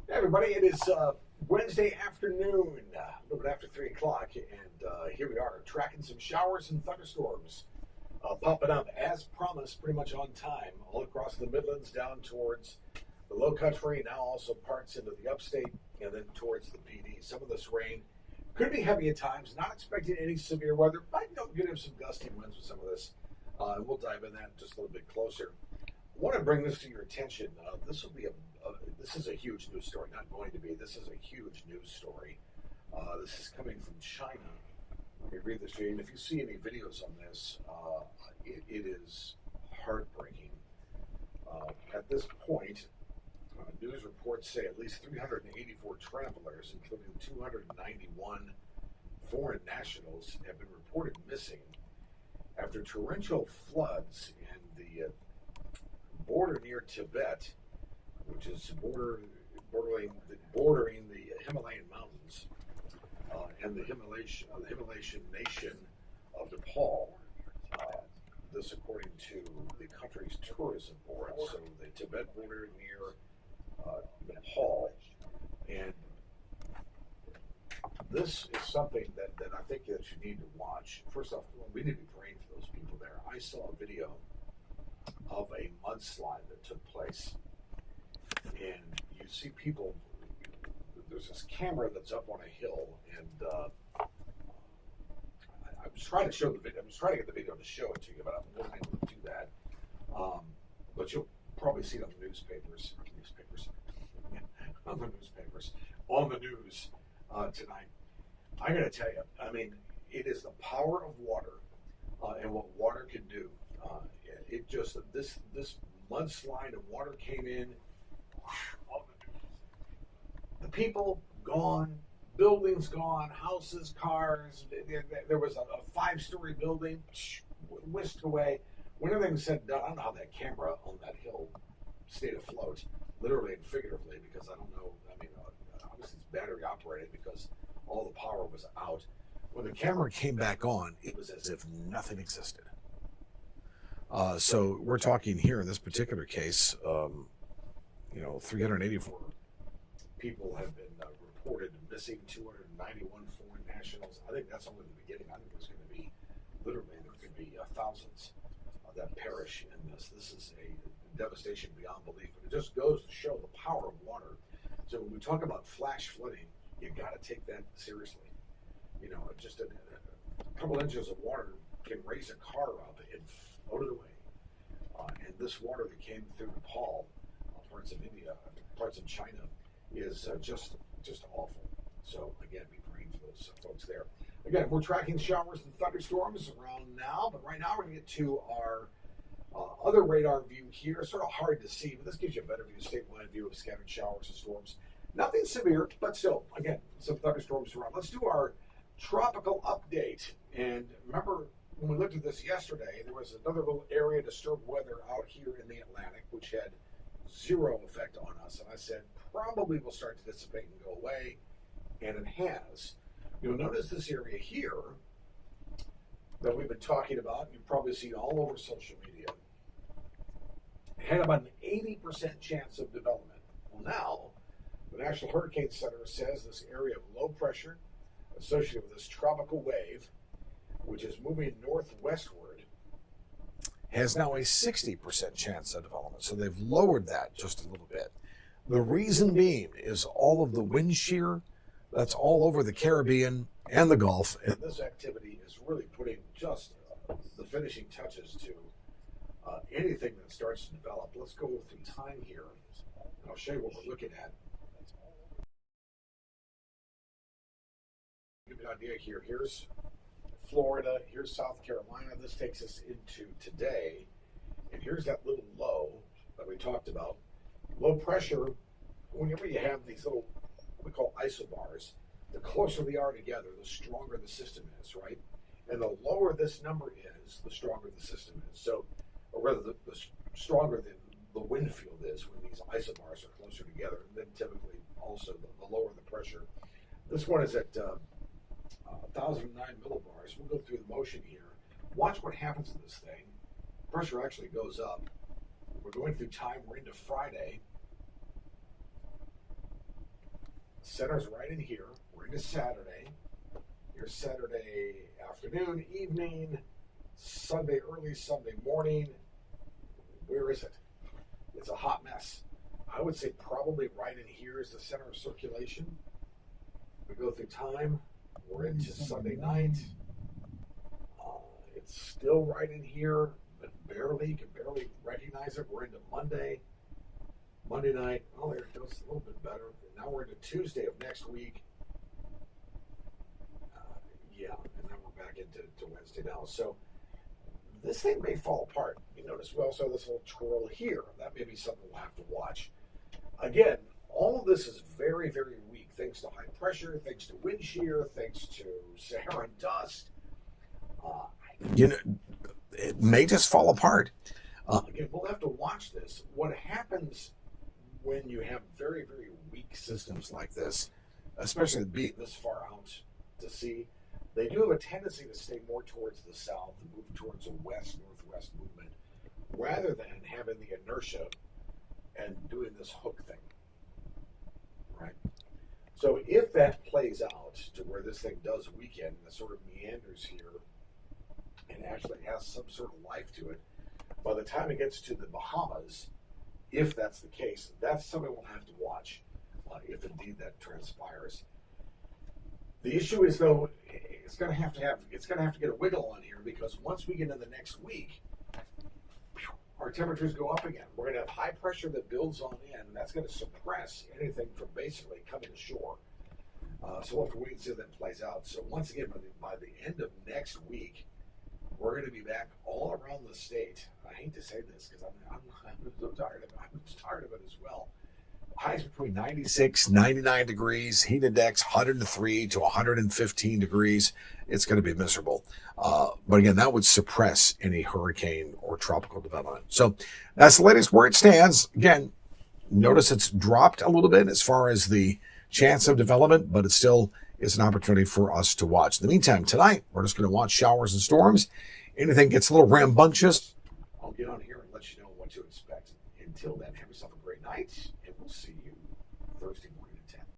Hey everybody, it is Wednesday afternoon, a little bit after 3 o'clock, and here we are tracking some showers and thunderstorms popping up as promised, pretty much on time, all across the Midlands, down towards the Low Country, now also parts into the upstate, and then towards the PD. Some of this rain could be heavy at times, not expecting any severe weather, but you're going to have some gusty winds with some of this, and we'll dive in that just a little bit closer. I want to bring this to your attention. This is a huge news story. Not going to be. This is a huge news story. This is coming from China. Let me read this to you. And if you see any videos on this, it is heartbreaking. At this point, news reports say at least 384 travelers, including 291 foreign nationals, have been reported missing after torrential floods in the border near Tibet, which is bordering the Himalayan mountains and the Himalayan nation of Nepal. This, according to the country's tourism board. So the Tibet border near Nepal, and this is something that I think that you need to watch. First off, we need to be praying for those people there. I saw a video of a mudslide that took place, and you see people. There's this camera that's up on a hill, and I was trying to show the video. I was trying to get the video to show it to you, but I wasn't able to do that. But you'll probably see it on the newspapers, on the news tonight. I got to tell you, I mean, it is the power of water and what water can do. It just this mudslide of water came in. The people gone, buildings gone, houses, cars. There was a 5-story building whisked away. When everything's said and done, I don't know how that camera on that hill stayed afloat, literally and figuratively, because I don't know. I mean, obviously it's battery operated because all the power was out. When the camera came back on, it was as if nothing existed. So we're talking here in this particular case, 384 people have been reported missing, 291 foreign nationals. I think that's only the beginning. I think there's going to be, literally, there could be thousands that perish in this. This is a devastation beyond belief, but it just goes to show the power of water. So when we talk about flash flooding, you got to take that seriously. You know, just a couple inches of water can raise a car up and float it away. And this water that came through Nepal, parts of India, parts of China, is just awful. So again, be praying for those folks there. Again, we're tracking showers and thunderstorms around now, but right now we're going to get to our other radar view here. Sort of hard to see, but this gives you a better view, statewide view of scattered showers and storms. Nothing severe, but still, again, some thunderstorms around. Let's do our tropical update. And remember, when we looked at this yesterday, there was another little area of disturbed weather out here in the Atlantic, which had zero effect on us. And I said, probably will start to dissipate and go away. And it has. You'll notice this area here that we've been talking about, you've probably seen all over social media, had about an 80% chance of development. Well, now, the National Hurricane Center says this area of low pressure associated with this tropical wave, which is moving northwestward, has now a 60% chance of development. So they've lowered that just a little bit. The reason being is all of the wind shear that's all over the Caribbean and the Gulf. And this activity is really putting just the finishing touches to anything that starts to develop. Let's go through time here, and I'll show you what we're looking at. Give you an idea here. Here's Florida, here's South Carolina. This takes us into today. And here's that little low that we talked about. Low pressure, whenever you have these little, what we call isobars, the closer they are together, the stronger the system is, right? And the lower this number is, the stronger the system is. So, or rather, the stronger the wind field is when these isobars are closer together. And then typically also the lower the pressure. This one is at 1,009 millibars. We'll go through the motion here. Watch what happens to this thing. Pressure actually goes up. We're going through time. We're into Friday. center's right in here. We're into Saturday. Here's Saturday afternoon, evening, Sunday early, Sunday morning. Where is it? It's a hot mess. I would say probably right in here is the center of circulation. We go through time. We're into Sunday night. It's still right in here, but barely. You can barely recognize it. We're into Monday. Monday night. Oh, there it goes. A little bit better. Now we're into Tuesday of next week. And then we're back into Wednesday now. So this thing may fall apart. You notice we also have this little twirl here. That may be something we'll have to watch. Again, all of this is very, very weak, thanks to high pressure, thanks to wind shear, thanks to Saharan dust. It may just fall apart. Again, we'll have to watch this. What happens when you have very, very weak systems like this, especially being this far out to sea, they do have a tendency to stay more towards the south and move towards a west-northwest movement, rather than having the inertia and doing this hook thing, right? So if that plays out to where this thing does weaken, and it sort of meanders here and actually has some sort of life to it, by the time it gets to the Bahamas, if that's the case, that's something we'll have to watch if indeed that transpires. The issue is, though, it's going to have to get a wiggle on here, because once we get into the next week, our temperatures go up again. We're going to have high pressure that builds on in, and that's going to suppress anything from basically coming to shore. So we'll have to wait and see how that plays out. So once again, by the end of next week, we're going to be back all around the state. I hate to say this because I'm so tired of it. I'm tired of it as well. Highs between 96, 99 degrees, heat index 103 to 115 degrees. It's going to be miserable. But again, that would suppress any hurricane or tropical development. So that's the latest where it stands. Again, notice it's dropped a little bit as far as the chance of development, but it still is an opportunity for us to watch. In the meantime, tonight, we're just going to watch showers and storms. Anything gets a little rambunctious, I'll get on here and let you know what to expect. Until then, have yourself a great night, and we'll see you Thursday morning at 10.